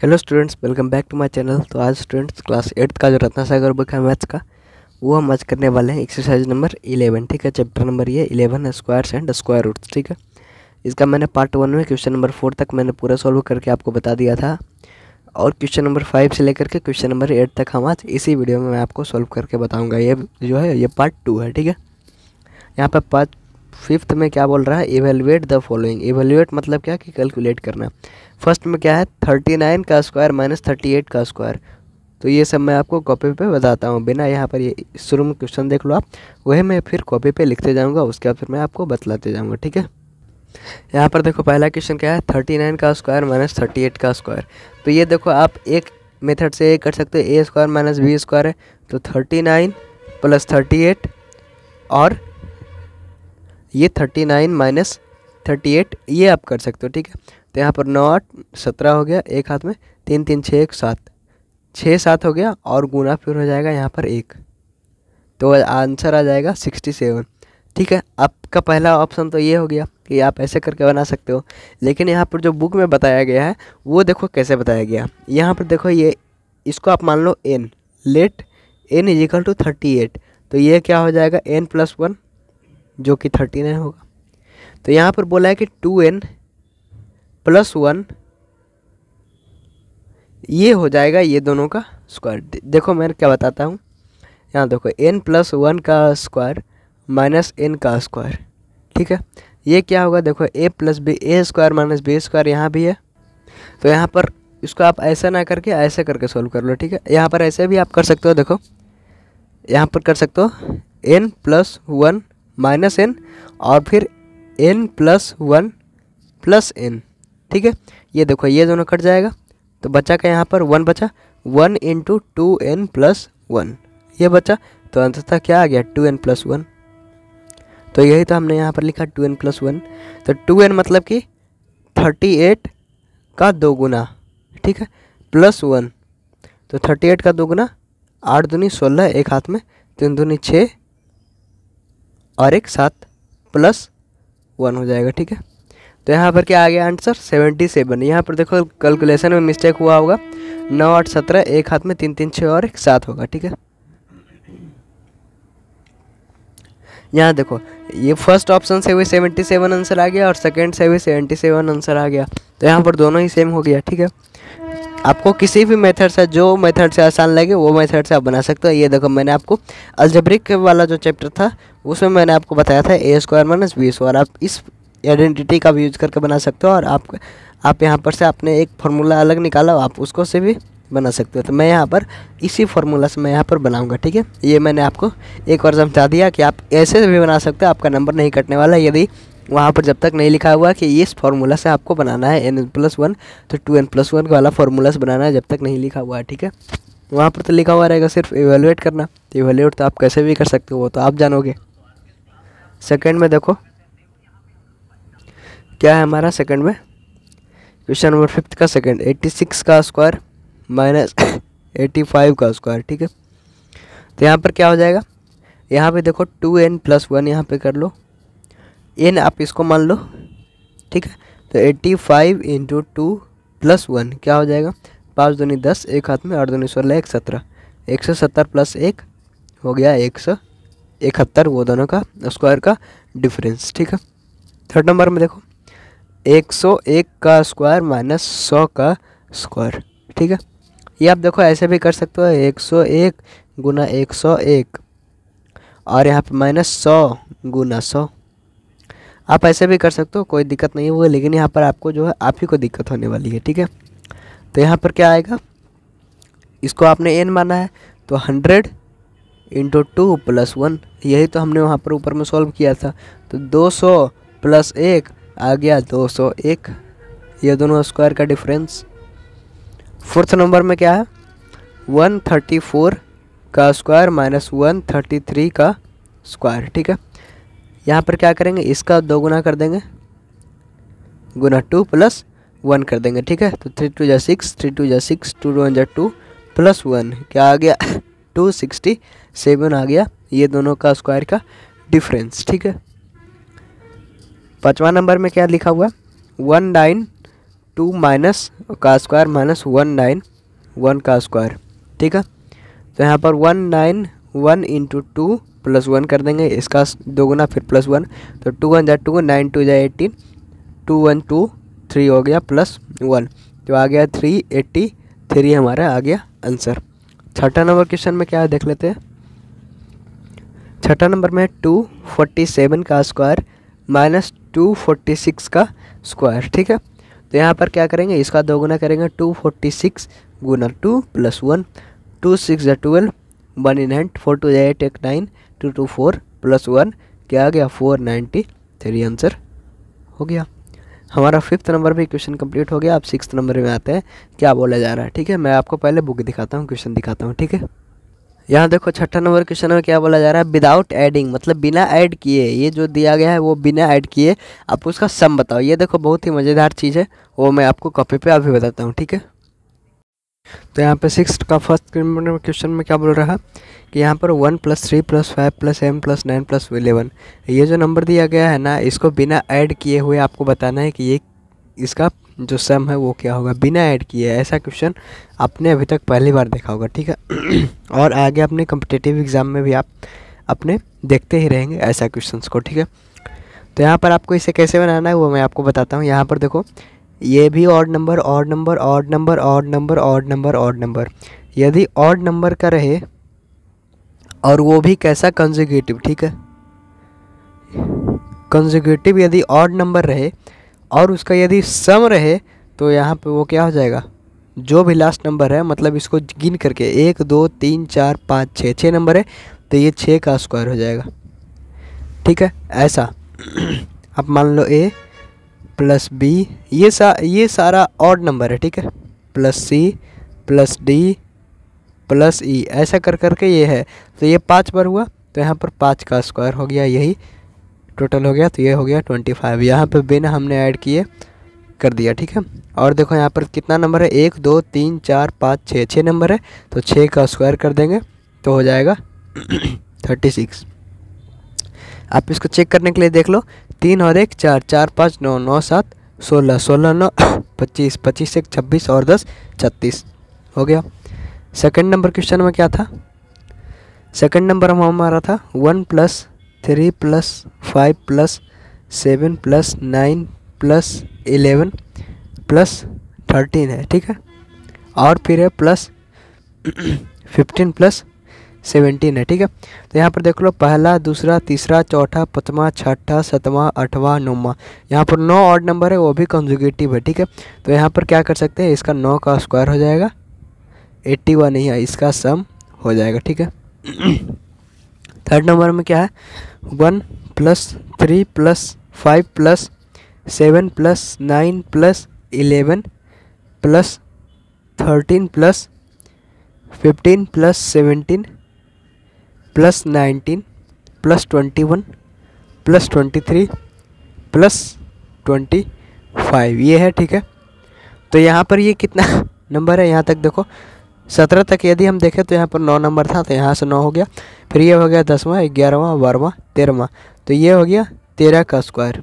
Hello students, welcome back to my channel. तो आज students class 8 का जो रत्नासागर बुक है मैथ्स का, वो हम आज करने वाले हैं एक्सरसाइज नंबर 11। ठीक है, चैप्टर नंबर ये 11 स्क्वायर्स एंड स्क्वायर रूट्स। ठीक है, इसका मैंने पार्ट 1 में क्वेश्चन नंबर 4 तक मैंने पूरा सॉल्व करके आपको बता दिया था, और क्वेश्चन नंबर 5 से लेकर के क्वेश्चन नंबर 8 तक हम आज इसी वीडियो में मैं आपको सॉल्व करके बताऊँगा। ये जो है ये पार्ट 2 है। ठीक है, यहाँ पर पार्ट 5 में क्या बोल रहा है, इवेलुएट द फॉलोइंग। इवेलुएट मतलब क्या कि कैलकुलेट करना। फर्स्ट में क्या है, 39 का स्क्वायर माइनस 38 का स्क्वायर। तो ये सब मैं आपको कॉपी पे बताता हूँ, बिना यहाँ पर ये शुरू में क्वेश्चन देख लो आप, वही मैं फिर कॉपी पे लिखते जाऊँगा, उसके बाद फिर मैं आपको बतलाते जाऊँगा। ठीक है, यहाँ पर देखो पहला क्वेश्चन क्या है, 39 का स्क्वायर माइनस 38 का स्क्वायर। तो ये देखो आप एक मेथड से ये कर सकते हो, ए स्क्वायर माइनस बी स्क्वायर है तो 39 प्लस 38, और ये 39 माइनस 38 ये आप कर सकते हो। ठीक है, तो यहाँ पर 9 8 17 हो गया, एक हाथ में 3 3 6 1 7 6 7 हो गया, और गुना फिर हो जाएगा यहाँ पर 1, तो आंसर आ जाएगा 67। ठीक है, आपका पहला ऑप्शन तो ये हो गया कि आप ऐसे करके बना सकते हो, लेकिन यहाँ पर जो बुक में बताया गया है वो देखो कैसे बताया गया। यहाँ पर देखो ये इसको आप मान लो n, let n is equal to 38, तो ये क्या हो जाएगा n प्लस 1 जो कि 39 होगा। तो यहाँ पर बोला है कि 2n प्लस 1 ये हो जाएगा ये दोनों का स्क्वायर। देखो मैं क्या बताता हूँ, यहाँ देखो n प्लस 1 का स्क्वायर माइनस n का स्क्वायर। ठीक है, ये क्या होगा, देखो a plus B, A square minus B square यहाँ भी है, तो यहाँ पर इसको आप ऐसा ना करके ऐसे करके सोल्व कर लो। ठीक है, यहाँ पर ऐसे भी आप कर सकते हो, देखो यहाँ पर कर सकते हो n प्लस 1 माइनस n और फिर n प्लस 1 प्लस n। ठीक है, ये देखो ये दोनों कट जाएगा, तो बचा का यहाँ पर 1 बचा, 1 इंटू 2n प्लस 1 ये बचा, तो अंततः क्या आ गया 2n प्लस 1। तो यही तो हमने यहाँ पर लिखा 2n प्लस 1। तो 2n मतलब कि 38 का 2 गुना, ठीक है, प्लस 1, तो 38 का 2 गुना 8 दूनी 16, एक हाथ में 3 दूनी 6 और एक 7 प्लस 1 हो जाएगा। ठीक है, तो यहाँ पर क्या आ गया आंसर 77। यहाँ पर देखो कैलकुलेशन में मिस्टेक हुआ होगा, 9 8 17, एक हाथ में 3 3 6 और एक 7 होगा। ठीक है, यहाँ देखो ये फर्स्ट ऑप्शन से भी 77 आंसर आ गया और सेकंड से भी 77 आंसर आ गया, तो यहाँ पर दोनों ही सेम हो गया। ठीक है, आपको किसी भी मेथड से, जो मेथड से आसान लगे वो मेथड से आप बना सकते हो। ये देखो मैंने आपको अलजेब्रिक वाला जो चैप्टर था उसमें मैंने आपको बताया था ए स्क्वायर माइनस बी स्क्वायर, आप इस आइडेंटिटी का भी यूज करके बना सकते हो, और आप यहाँ पर से आपने एक फार्मूला अलग निकाला, आप उसको से भी बना सकते हो। तो मैं यहाँ पर इसी फार्मूला से मैं यहाँ पर बनाऊंगा। ठीक है, ये मैंने आपको एक बार समझा दिया कि आप ऐसे भी बना सकते हो, आपका नंबर नहीं कटने वाला यदि वहाँ पर जब तक नहीं लिखा हुआ कि इस फार्मूला से आपको बनाना है n प्लस 1, तो 2n प्लस 1 वाला फार्मूला से बनाना है, जब तक नहीं लिखा हुआ है। ठीक है, वहाँ पर तो लिखा हुआ रहेगा सिर्फ इवेलुएट करना, तो इवेलुएट तो आप कैसे भी कर सकते हो, वो तो आप जानोगे। सेकंड में देखो क्या है हमारा, सेकंड में क्वेश्चन नंबर 5 का सेकंड, 86 का स्क्वायर माइनस 85 का स्क्वायर। ठीक है, तो यहाँ पर क्या हो जाएगा, यहाँ पे देखो 2n प्लस 1 यहाँ पे कर लो, n आप इसको मान लो। ठीक है, तो 85 इंटू 2 प्लस 1 क्या हो जाएगा, 5 दूनी 10, एक हाथ में 8 दूनी 16, 1 17, 170 प्लस 1 हो गया 171, वो दोनों का स्क्वायर का डिफरेंस। ठीक है, थर्ड नंबर में देखो 101 का स्क्वायर माइनस 100 का स्क्वायर। ठीक है, ये आप देखो ऐसे भी कर सकते हो, 101 गुना 101 और यहाँ पे माइनस 100 गुना 100, आप ऐसे भी कर सकते हो, कोई दिक्कत नहीं होगा, लेकिन यहाँ पर आपको जो है आप ही को दिक्कत होने वाली है। ठीक है, तो यहाँ पर क्या आएगा, इसको आपने n माना है तो 100 इंटू 2 प्लस 1, यही तो हमने वहाँ पर ऊपर में सॉल्व किया था, तो 200 प्लस 1 आ गया 201, ये दोनों स्क्वायर का डिफरेंस। फोर्थ नंबर में क्या है, 134 का स्क्वायर माइनस 133 का स्क्वायर। ठीक है, यहाँ पर क्या करेंगे, इसका 2 गुना कर देंगे, गुना 2 प्लस 1 कर देंगे। ठीक है, तो 3 2 जा 6, 3 2 जा 6, 2 1 जा 2 प्लस 1 क्या आ गया 267 आ गया, ये दोनों का स्क्वायर का डिफरेंस। ठीक है, पाँचवा नंबर में क्या लिखा हुआ, 2 माइनस का स्क्वायर माइनस 191 का स्क्वायर, ठीक है। तो यहाँ पर 191 इंटू 2 प्लस 1 कर देंगे, इसका दोगुना फिर प्लस 1, तो 2 1 जा 2, 9 2 जा 18, 2 1 2 3 हो गया प्लस 1, तो आ गया 383 हमारा आ गया आंसर। छठा नंबर क्वेश्चन में क्या है देख लेते हैं। छठा नंबर में 247 का स्क्वायर माइनस 246 का स्क्वायर, ठीक है। तो यहाँ पर क्या करेंगे, इसका दोगुना करेंगे, 246 गुना 2 प्लस 1, 2 6 जा 12, 1 इन हैंड, 4 2 जा 8 1 9, 2 2 4 प्लस 1 क्या आ गया 493 आंसर हो गया। हमारा फिफ्थ नंबर भी क्वेश्चन कंप्लीट हो गया। अब सिक्स्थ नंबर में आते हैं क्या बोला जा रहा है, ठीक है। मैं आपको पहले बुक दिखाता हूँ, क्वेश्चन दिखाता हूँ, ठीक है। यहाँ देखो छठा नंबर क्वेश्चन में क्या बोला जा रहा है, विदाउट एडिंग, मतलब बिना ऐड किए, ये जो दिया गया है वो बिना ऐड किए आप उसका सम बताओ। ये देखो बहुत ही मज़ेदार चीज़ है, वो मैं आपको कॉपी पे अभी बताता हूँ, ठीक है। तो यहाँ पे सिक्स्थ का फर्स्ट क्वेश्चन में क्या बोल रहा है कि यहाँ पर 1 + 3 + 5 + 7 + 9 + 11, ये जो नंबर दिया गया है ना, इसको बिना ऐड किए हुए आपको बताना है कि ये इसका जो सम है वो क्या होगा, बिना ऐड किए। ऐसा क्वेश्चन आपने अभी तक पहली बार देखा होगा, ठीक है। और आगे अपने कॉम्पिटिटिव एग्ज़ाम में भी आप अपने देखते ही रहेंगे ऐसा क्वेश्चंस को, ठीक है। तो यहाँ पर आपको इसे कैसे बनाना है वो मैं आपको बताता हूँ। यहाँ पर देखो ये भी odd number, odd number, odd number, odd number, odd number, odd number, यदि ऑड नंबर का रहे और वो भी कैसा कंजुगेटिव, ठीक है, कंजुगेटिव यदि ऑड नंबर रहे और उसका यदि सम रहे तो यहाँ पे वो क्या हो जाएगा, जो भी लास्ट नंबर है, मतलब इसको गिन करके 1 2 3 4 5 6 6 नंबर है तो ये 6 का स्क्वायर हो जाएगा, ठीक है। ऐसा अब मान लो a प्लस b, ये सारा ऑड नंबर है, ठीक है, plus c plus d plus e, ऐसा कर करके ये है। तो ये 5 बार हुआ तो यहाँ पर 5 का स्क्वायर हो गया, यही टोटल हो गया। तो ये हो गया 25, यहाँ पे बिना हमने ऐड किए कर दिया, ठीक है। और देखो यहाँ पर कितना नंबर है, 1 2 3 4 5 6 6 नंबर है, तो 6 का स्क्वायर कर देंगे तो हो जाएगा 36। आप इसको चेक करने के लिए देख लो, 3 और 1 4, 4 5 9, 9 7 16, 16 9 25, 25 1 26 और 10 36 हो गया। सेकंड नंबर क्वेश्चन में क्या था, सेकंड नंबर में हमारा था 1 + 3 + 5 + 7 + 9 + 11 + 13 है, ठीक है। और फिर है प्लस 15 + 17 है, ठीक है। तो यहाँ पर देख लो पहला, दूसरा, तीसरा, चौथा, पाँचवा, छठा, सातवां, आठवां, नौवां, यहाँ पर 9 ऑड नंबर है, वो भी कंजुगेटिव है, ठीक है। तो यहाँ पर क्या कर सकते हैं, इसका 9 का स्क्वायर हो जाएगा, 81 नहीं है, इसका सम हो जाएगा, ठीक है। थर्ड नंबर में क्या है, 1 + 3 + 5 + 7 + 9 + 11 + 13 + 15 + 17 + 19 + 21 + 23 + 25, ये है, ठीक है। तो यहाँ पर ये कितना नंबर है, यहाँ तक देखो 17 तक यदि हम देखें तो यहाँ पर 9 नंबर था, तो यहाँ से 9 हो गया, फिर ये हो गया 10वां, 11वां, 12वां, 13वां, तो ये हो गया 13 का स्क्वायर।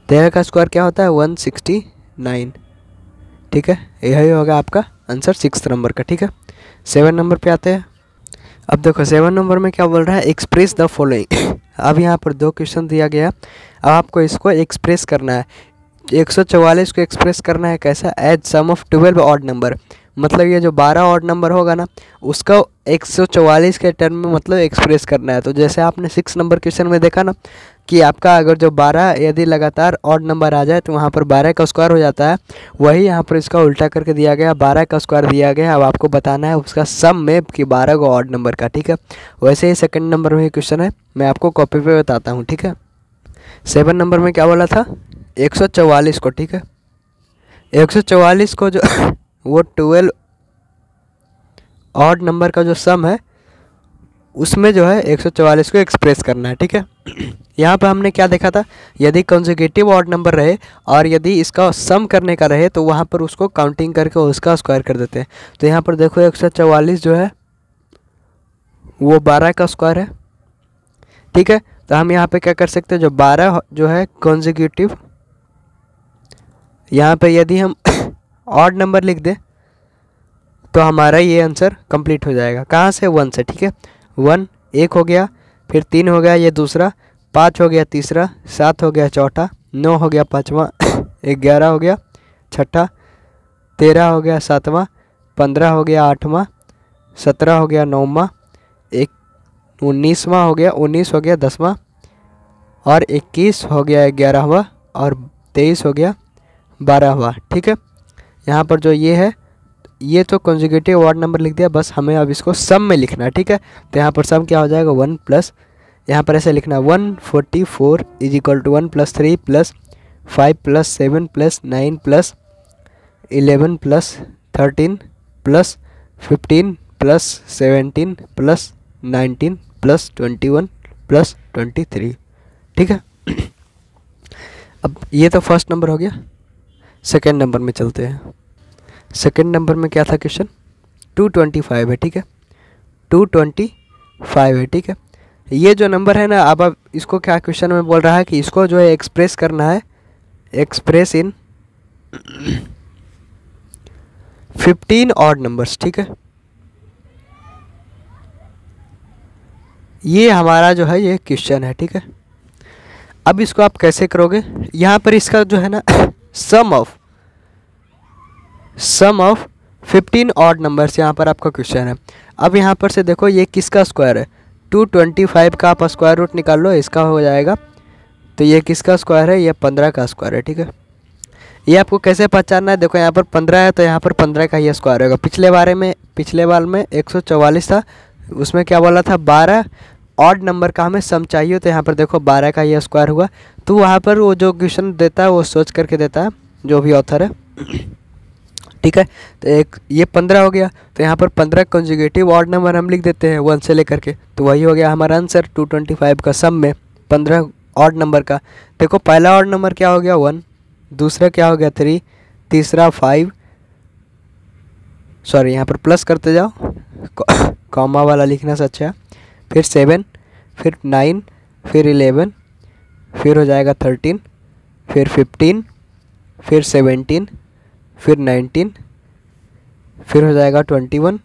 13 का स्क्वायर क्या होता है, 169, ठीक है। यही होगा आपका आंसर 6 नंबर का, ठीक है। 7 नंबर पे आते हैं। अब देखो 7 नंबर में क्या बोल रहा है, एक्सप्रेस द फॉलोइंग। अब यहाँ पर 2 क्वेश्चन दिया गया, अब आपको इसको एक्सप्रेस करना है। 144 को एक्सप्रेस करना है कैसा, as sum of 12 odd number, मतलब ये जो 12 ऑड नंबर होगा ना उसका 144 के टर्म में मतलब एक्सप्रेस करना है। तो जैसे आपने 6 नंबर क्वेश्चन में देखा ना कि आपका अगर जो 12 यदि लगातार ऑड नंबर आ जाए तो वहाँ पर 12 का स्क्वायर हो जाता है, वही यहाँ पर इसका उल्टा करके दिया गया, 12 का स्क्वायर दिया गया। अब आपको बताना है उसका सम में कि 12 को ऑड नंबर का, ठीक है। वैसे ही सेकंड नंबर में क्वेश्चन है, मैं आपको कॉपी पे बताता हूँ, ठीक है। 7 नंबर में क्या बोला था, 144 को, ठीक है, 144 को जो वो 12 ऑड नंबर का जो सम है उसमें जो है 144 को एक्सप्रेस करना है, ठीक है। यहाँ पर हमने क्या देखा था, यदि कंजुगेटिव ऑड नंबर रहे और यदि इसका सम करने का रहे तो वहाँ पर उसको काउंटिंग करके उसका स्क्वायर कर देते हैं। तो यहाँ पर देखो 144 जो है वो 12 का स्क्वायर है, ठीक है। तो हम यहाँ पे क्या कर सकते हैं, जो 12 जो है कंजुगेटिव, यहाँ पे यदि हम ऑड नंबर लिख दें तो हमारा ये आंसर कंप्लीट हो जाएगा। कहाँ से? 1 से। ठीक है, 1 एक हो गया, फिर 3 हो गया ये दूसरा, 5 हो गया तीसरा, 7 हो गया चौथा, 9 हो गया पाँचवा, 11 हो गया छठा, 13 हो गया सातवां, 15 हो गया आठवां, 17 हो गया नौवां, 19वां हो गया, 19 हो गया 10वां, और 21 हो गया 11वां, और 23 हो गया 12वां। ठीक है, यहाँ पर जो ये है ये तो कंसेक्यूटिव ऑड नंबर लिख दिया, बस हमें अब इसको सम में लिखना है। ठीक है, तो यहाँ पर सम क्या हो जाएगा? 1 प्लस, यहाँ पर ऐसे लिखना 144 is equal to 1 plus 3 plus 5 plus 7 plus 9 plus 11 plus 13 plus 15 plus 17 plus 19 plus 21 plus 23। ठीक है, अब ये तो फर्स्ट नंबर हो गया। सेकेंड नंबर में चलते हैं। सेकेंड नंबर में क्या था क्वेश्चन? 225 है। ठीक है, 225 है। ठीक है, ये जो नंबर है ना, अब इसको क्या क्वेश्चन में बोल रहा है कि इसको जो है एक्सप्रेस करना है, एक्सप्रेस इन 15 ऑड नंबर्स। ठीक है, ये हमारा जो है ये क्वेश्चन है। ठीक है, अब इसको आप कैसे करोगे? यहाँ पर इसका जो है ना सम ऑफ 15 ऑड नंबर्स यहाँ पर आपका क्वेश्चन है। अब यहाँ पर से देखो ये किसका स्क्वायर है? 225 का आप स्क्वायर रूट निकाल लो, इसका हो जाएगा। तो ये किसका स्क्वायर है? ये 15 का स्क्वायर है। ठीक है, ये आपको कैसे पहचानना है? देखो यहाँ पर 15 है तो यहाँ पर 15 का ही स्क्वायर होगा। पिछले बार में 144 था, उसमें क्या बोला था? 12 ऑड नंबर का हमें सम चाहिए, तो यहाँ पर देखो 12 का ये स्क्वायर हुआ। तो वहाँ पर वो जो क्वेश्चन देता है वो सोच करके देता है, जो भी ऑथर है। ठीक है, तो एक ये 15 हो गया, तो यहाँ पर 15 कंसेक्यूटिव ऑड नंबर हम लिख देते हैं 1 से लेकर के, तो वही हो गया हमारा आंसर। 225 का सम में 15 ऑड नंबर का। देखो पहला ऑड नंबर क्या हो गया? 1, दूसरा क्या हो गया? 3, तीसरा 5, सॉरी यहाँ पर प्लस करते जाओ, कॉमा वाला लिखना से अच्छा, फिर 7, फिर 9, फिर 11, फिर हो जाएगा 13, फिर 15, फिर 17, फिर 19, फिर हो जाएगा 21,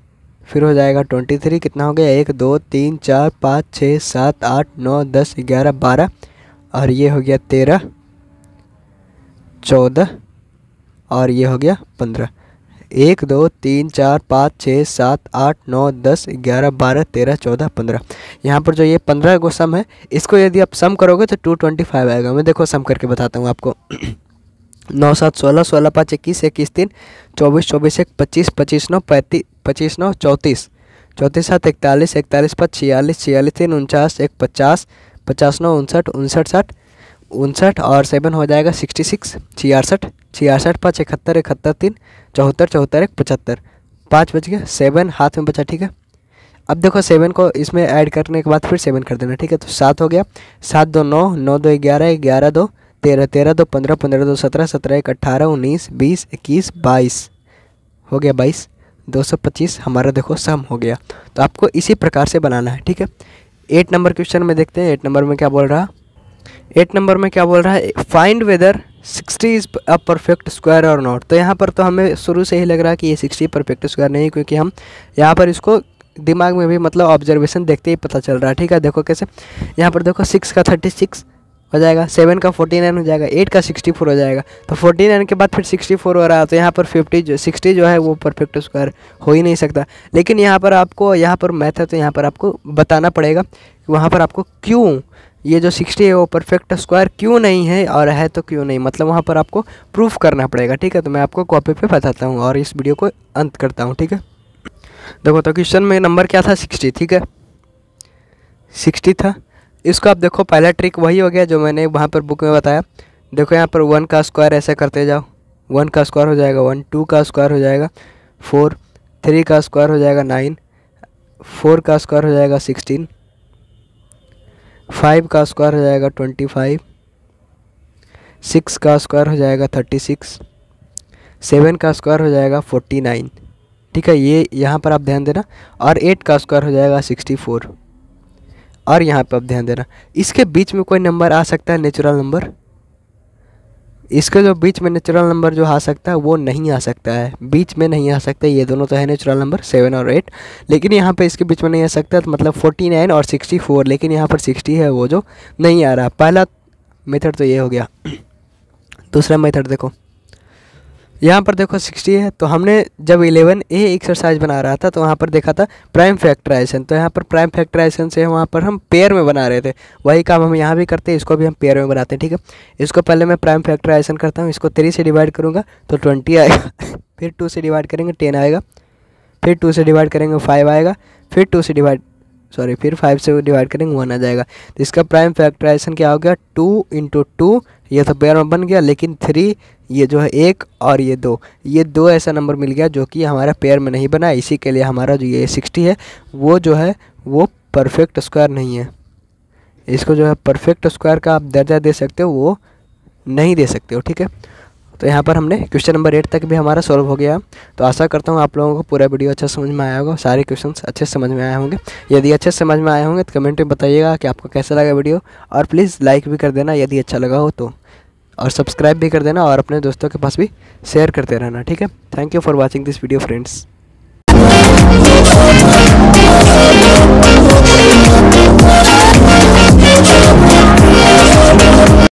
फिर हो जाएगा 23। कितना हो गया? 1 2 3 4 5 6 7 8 9 10 11 12, और ये हो गया 13 14, और ये हो गया 15। 1 2 3 4 5 6 7 8 9 10 11 12 13 14 15। यहाँ पर जो ये 15 को सम है, इसको यदि आप सम करोगे तो 225 आएगा। मैं देखो सम करके बताता हूँ आपको। 9 7 16, 16 5 21, 21 3, 24 24 1 25, 25 9 35, 25 9 34, 34 7 41, 41 5 46, 46 3 49, 1 50, 50 9 59, 59 60, 59, और 7 हो जाएगा 66, 66, 66 5 71, 71 3, 74, 74 1 75, 5 बच गया, 7 हाथ में बचा। ठीक है, अब देखो 7 को इसमें ऐड करने के बाद फिर 7 कर देना। ठीक है, तो 7 हो गया, 7 2 9, 9 2 11, 11 2 13, 13 2 15, 15 2 17, 17 1 18, 19 20 21 22, हो गया 22, 225 हमारा देखो सम हो गया। तो आपको इसी प्रकार से बनाना है। ठीक है, 8 नंबर क्वेश्चन में देखते हैं। 8 नंबर में क्या बोल रहा है? 8 नंबर में क्या बोल रहा है? Find weather 60 is a perfect square और नॉट। तो यहाँ पर तो हमें शुरू से ही लग रहा है कि ये 60 परफेक्ट स्क्वायर नहीं, क्योंकि हम यहाँ पर इसको दिमाग में भी मतलब ऑब्जर्वेशन देखते ही पता चल रहा है। ठीक है, देखो कैसे, यहाँ पर देखो 6 का 36 हो जाएगा, 7 का 49 हो जाएगा, 8 का 64 हो जाएगा। तो 49 के बाद फिर 64 हो रहा है, तो यहाँ पर 60 जो है वो परफेक्ट स्क्वायर हो ही नहीं सकता। लेकिन यहाँ पर आपको, यहाँ पर मैथ है तो यहाँ पर आपको बताना पड़ेगा वहाँ पर आपको क्यों ये जो 60 है वो परफेक्ट स्क्वायर क्यों नहीं है, और है तो क्यों नहीं, मतलब वहाँ पर आपको प्रूफ करना पड़ेगा। ठीक है, तो मैं आपको कॉपी पे बताता हूँ और इस वीडियो को अंत करता हूँ। ठीक है, देखो तो क्वेश्चन में नंबर क्या था? 60। ठीक है, 60 था। इसको आप देखो, पहला ट्रिक वही हो गया जो मैंने वहाँ पर बुक में बताया। देखो यहाँ पर 1 का स्क्वायर ऐसे करते जाओ, 1 का स्क्वायर हो जाएगा 1, 2 का स्क्वायर हो जाएगा 4, 3 का स्क्वायर हो जाएगा 9, 4 का स्क्वायर हो जाएगा 16, 5 का स्क्वायर हो जाएगा 25, 6 का स्क्वायर हो जाएगा 36, 7 का स्क्वायर हो जाएगा 49। ठीक है, ये यहाँ पर आप ध्यान देना। और 8 का स्क्वायर हो जाएगा 64। और यहाँ पर आप ध्यान देना, इसके बीच में कोई नंबर आ सकता है, नेचुरल नंबर। इसके जो बीच में नेचुरल नंबर जो आ सकता है वो नहीं आ सकता है, बीच में नहीं आ सकता। ये दोनों तो है नेचुरल नंबर 7 और 8, लेकिन यहाँ पे इसके बीच में नहीं आ सकता, तो मतलब 49 और 64, लेकिन यहाँ पर 60 है वो जो नहीं आ रहा। पहला मेथड तो ये हो गया। दूसरा मेथड देखो, यहाँ पर देखो 60 है, तो हमने जब 11A एक्सरसाइज बना रहा था तो वहाँ पर देखा था प्राइम फैक्टराइजेशन, तो यहाँ पर प्राइम फैक्टराइजेशन से वहाँ पर हम पेयर में बना रहे थे, वही काम हम यहाँ भी करते हैं, इसको भी हम पेयर में बनाते हैं। ठीक है, इसको पहले मैं प्राइम फैक्टराइजेशन करता हूँ, इसको 3 से डिवाइड करूँगा तो 20 आएगा, फिर 2 से डिवाइड करेंगे 10 आएगा, फिर 2 से डिवाइड करेंगे 5 आएगा, फिर 5 से डिवाइड करेंगे 1 आ जाएगा। तो इसका प्राइम फैक्टराइजेशन क्या हो गया, 2 × 2, ये तो पेयर में बन गया, लेकिन 3 ये जो है 1 और ये 2, ये 2 ऐसा नंबर मिल गया जो कि हमारा पेयर में नहीं बना। इसी के लिए हमारा जो ये 60 है वो जो है वो परफेक्ट स्क्वायर नहीं है। इसको जो है परफेक्ट स्क्वायर का आप दर्जा दे सकते हो, वो नहीं दे सकते हो। ठीक है, तो यहाँ पर हमने क्वेश्चन नंबर 8 तक भी हमारा सॉल्व हो गया। तो आशा करता हूँ आप लोगों को पूरा वीडियो अच्छा समझ में आया होगा, सारे क्वेश्चंस अच्छे समझ में आए होंगे। यदि अच्छे समझ में आए होंगे तो कमेंट में बताइएगा कि आपको कैसा लगा वीडियो, और प्लीज़ लाइक भी कर देना यदि अच्छा लगा हो तो, और सब्सक्राइब भी कर देना, और अपने दोस्तों के पास भी शेयर करते रहना। ठीक है, thank you for watching this video friends.